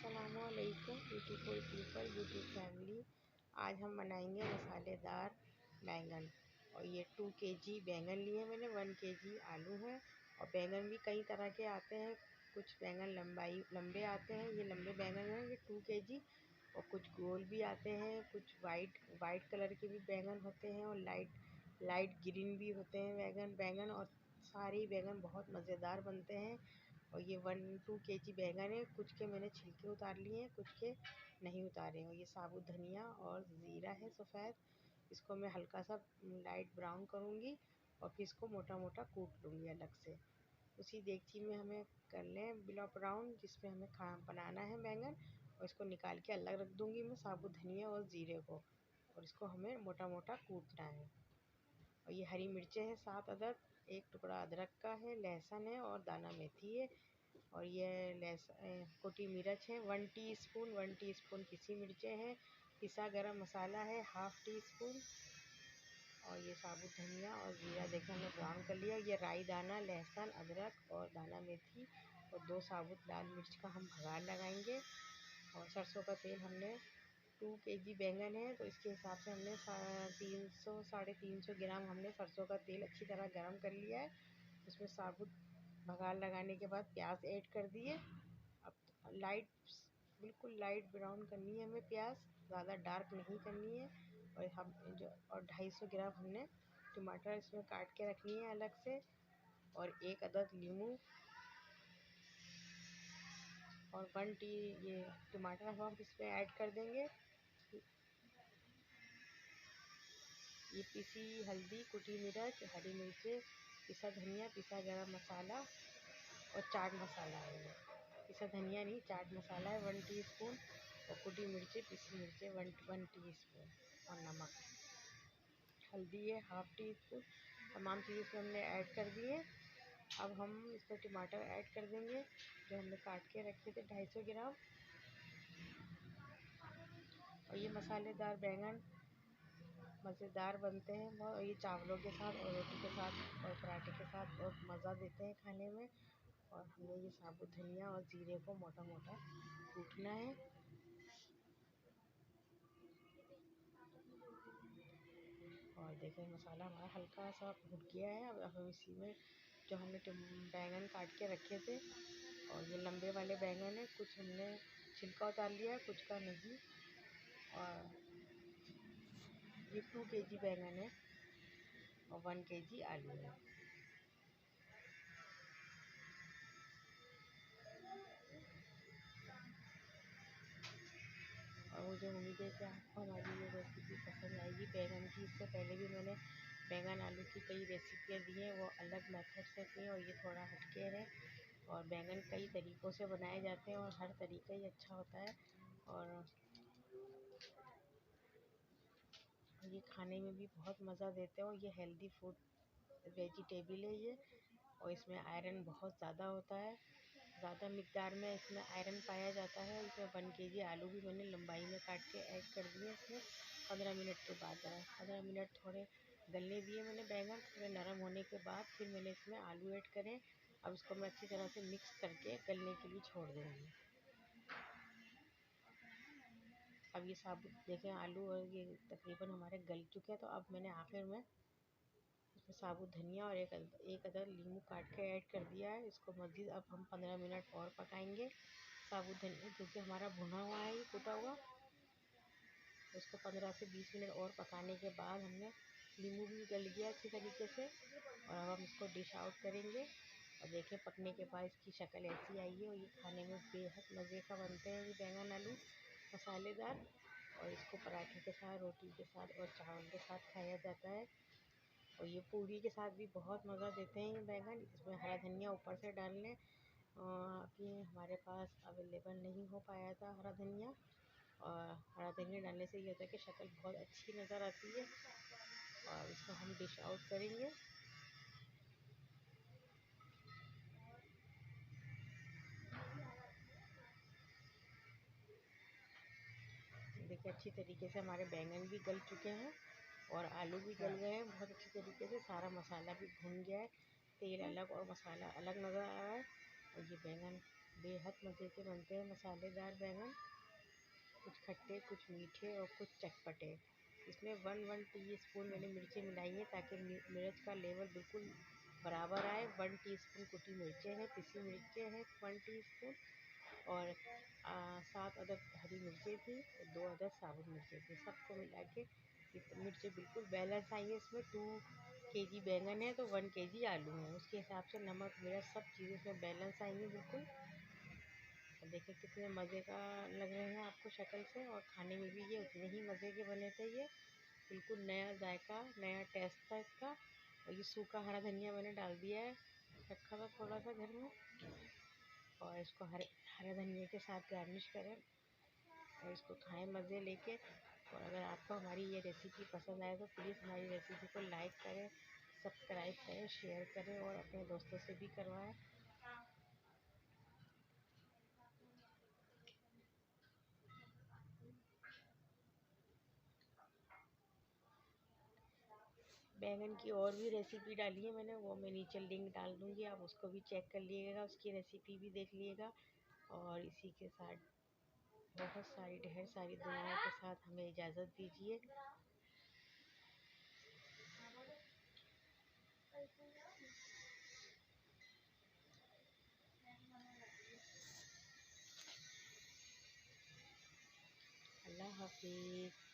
अस्सलामुअलैकुम beautiful people, beauty family. आज हम बनाएंगे मसालेदार बैंगन। और ये 2 केजी बैंगन लिए मैंने, 1 केजी आलू है। और बैंगन भी कई तरह के आते हैं, कुछ बैंगन लंबे आते हैं, ये लंबे बैंगन हैं, ये 2 केजी। और कुछ गोल भी आते हैं, कुछ वाइट कलर के भी बैंगन होते हैं, और लाइट ग्रीन भी होते हैं बैंगन। और सारे बैंगन बहुत मज़ेदार बनते हैं। और ये 1-2 केजी बैंगन है, कुछ के मैंने छिलके उतार लिए हैं, कुछ के नहीं उतारे हैं। और ये साबुत धनिया और ज़ीरा है सफ़ेद, इसको मैं हल्का सा लाइट ब्राउन करूँगी और फिर इसको मोटा मोटा कूट लूँगी अलग से। उसी देगची में हमें कर लें बिलो ब्राउन, जिसमें हमें बनाना है बैंगन। और इसको निकाल के अलग रख दूँगी मैं साबुत धनिया और ज़ीरे को, और इसको हमें मोटा मोटा कूटना है। और ये हरी मिर्चें हैं 7 अदरक, 1 टुकड़ा अदरक का है, लहसुन है और दाना मेथी है। और ये कुटी मिर्च है 1 टीस्पून पिसी मिर्चें हैं, पिसा गरम मसाला है 1/2 टीस्पून। और ये साबुत धनिया और जीरा देखिए हमने ब्राउन कर लिया। ये राई दाना, लहसुन, अदरक और दाना मेथी और 2 साबुत लाल मिर्च का हम भगार लगाएंगे। और सरसों का तेल हमने 2 केजी बैंगन है तो इसके हिसाब से हमने 300-350 ग्राम हमने सरसों का तेल अच्छी तरह गरम कर लिया है। उसमें साबुत भगार लगाने के बाद प्याज ऐड कर दिए। अब बिल्कुल लाइट ब्राउन करनी है हमें, प्याज ज़्यादा डार्क नहीं करनी है। और 250 ग्राम हमने टमाटर इसमें काट के रखनी है अलग से। और 1 अदद नींबू और ये टमाटर हम इसमें ऐड कर देंगे। ये पिसी हल्दी, कुटी मिर्च, हरी मिर्चें, पिसा धनिया, पिसा गरम मसाला और चाट मसाला है। ये पिसा धनिया नहीं, चाट मसाला है 1 टीस्पून। और कुटी मिर्चें, पिसी मिर्चें 1 टीस्पून। और नमक, हल्दी है 1/2 टीस्पून। तमाम चीज़ें इसमें हमने ऐड कर दी है। अब हम इसमें टमाटर ऐड कर देंगे जो हमने काट के रखे थे 250 ग्राम। और ये मसालेदार बैंगन मज़ेदार बनते हैं बहुत, और ये चावलों के साथ और रोटी के साथ और पराठे के साथ बहुत मज़ा देते हैं खाने में। और हमें ये साबुत धनिया और ज़ीरे को मोटा मोटा कूटना है। और देखें मसाला हमारा हल्का सा भुन गया है। अब हम इसी में जो हमने बैंगन काट के रखे थे, और ये लंबे वाले बैंगन है, कुछ हमने छिलका उतार लिया है, कुछ का नहीं। और ये 2 केजी बैंगन है और 1 केजी आलू है। और मुझे उम्मीद है कि आपको हमारी ये रेसिपी पसंद आएगी बैंगन की। इससे पहले भी मैंने बैंगन आलू की कई रेसिपियाँ दी हैं, वो अलग मेथड से थी और ये थोड़ा हटके है। और बैंगन कई तरीक़ों से बनाए जाते हैं और हर तरीका ही अच्छा होता है। और ये खाने में भी बहुत मज़ा देते हैं। और ये हेल्दी फूड वेजिटेबल है ये, और इसमें आयरन बहुत ज़्यादा होता है, ज़्यादा मिक़दार में इसमें आयरन पाया जाता है। इसमें 1 केजी आलू भी मैंने लंबाई में काट के ऐड कर दिए इसमें 15 मिनट के बाद। 15 मिनट थोड़े गलने दिए मैंने बैंगन, थोड़े नरम होने के बाद फिर मैंने इसमें आलू ऐड करे। अब इसको मैं अच्छी तरह से मिक्स करके गलने के लिए छोड़ दूँगी। अब ये साबुत देखें आलू और ये तकरीबन हमारे गल चुके हैं। तो अब मैंने आखिर में इसमें साबुत धनिया और एक अदर नींबू काट के ऐड कर दिया है। इसको मज़ीद अब हम 15 मिनट और पकाएंगे। साबुत धनिया क्योंकि हमारा भुना हुआ है, ये कुटा हुआ, तो इसको 15 से 20 मिनट और पकाने के बाद हमने नींबू भी गल गया अच्छी तरीके से। और अब हम इसको डिश आउट करेंगे। और देखें पकने के बाद इसकी शक्ल ऐसी आई है। और ये खाने में बेहद मज़े का बनते हैं ये बैंगन आलू मसालेदार। और इसको पराठे के साथ, रोटी के साथ और चावल के साथ खाया जाता है। और ये पूरी के साथ भी बहुत मज़ा देते हैं ये बैंगन। इसमें हरा धनिया ऊपर से डाल लें। अभी हमारे पास अवेलेबल नहीं हो पाया था हरा धनिया, और हरा धनिया डालने से ये होता है कि शक्ल बहुत अच्छी नज़र आती है। और इसको हम डिश आउट करेंगे। देखिए अच्छी तरीके से हमारे बैंगन भी गल चुके हैं और आलू भी गल गए हैं बहुत अच्छी तरीके से। सारा मसाला भी भुन गया है, तेल अलग और मसाला अलग नज़र आ रहा है। और ये बैंगन बेहद मज़े के बनते हैं मसालेदार बैंगन, कुछ खट्टे कुछ मीठे और कुछ चटपटे। इसमें 1 टी स्पून मैंने मिर्ची मिलाई है ताकि मिर्च का लेवल बिल्कुल बराबर आए। 1 टीस्पून कुटी मिर्चें हैं, पिसी मिर्चें हैं 1 टीस्पून, और 7 अदद हरी मिर्चें थी, 2 अदद साबुत मिर्चें थी। सबको मिला के मिर्चें बिल्कुल बैलेंस आई है। इसमें 2 केजी बैंगन है तो 1 केजी आलू है, उसके हिसाब से नमक मिर्च सब चीज़ें इसमें बैलेंस आई हैं बिल्कुल। और देखिए कितने मज़े का लग रहे हैं आपको शक्ल से, और खाने में भी ये उतने ही मज़े के बने थे। ये बिल्कुल नया जायका, नया टेस्ट था इसका। और ये सूखा हरा धनिया मैंने डाल दिया है, रखा था थोड़ा सा घर में, और इसको हरे धनिया के साथ गार्निश करें और इसको खाएं मज़े लेके। और अगर आपको हमारी ये रेसिपी पसंद आए तो प्लीज़ हमारी रेसिपी को लाइक करें, सब्सक्राइब करें, शेयर करें और अपने दोस्तों से भी करवाएं। बैंगन की और भी रेसिपी डाली है मैंने, वो मैं नीचे लिंक डाल दूँगी, आप उसको भी चेक कर लीजिएगा, उसकी रेसिपी भी देख लीजिएगा। और इसी के साथ बहुत सारी ढेर सारी दुआओं के साथ हमें इजाज़त दीजिए। अल्लाह हाफिज़।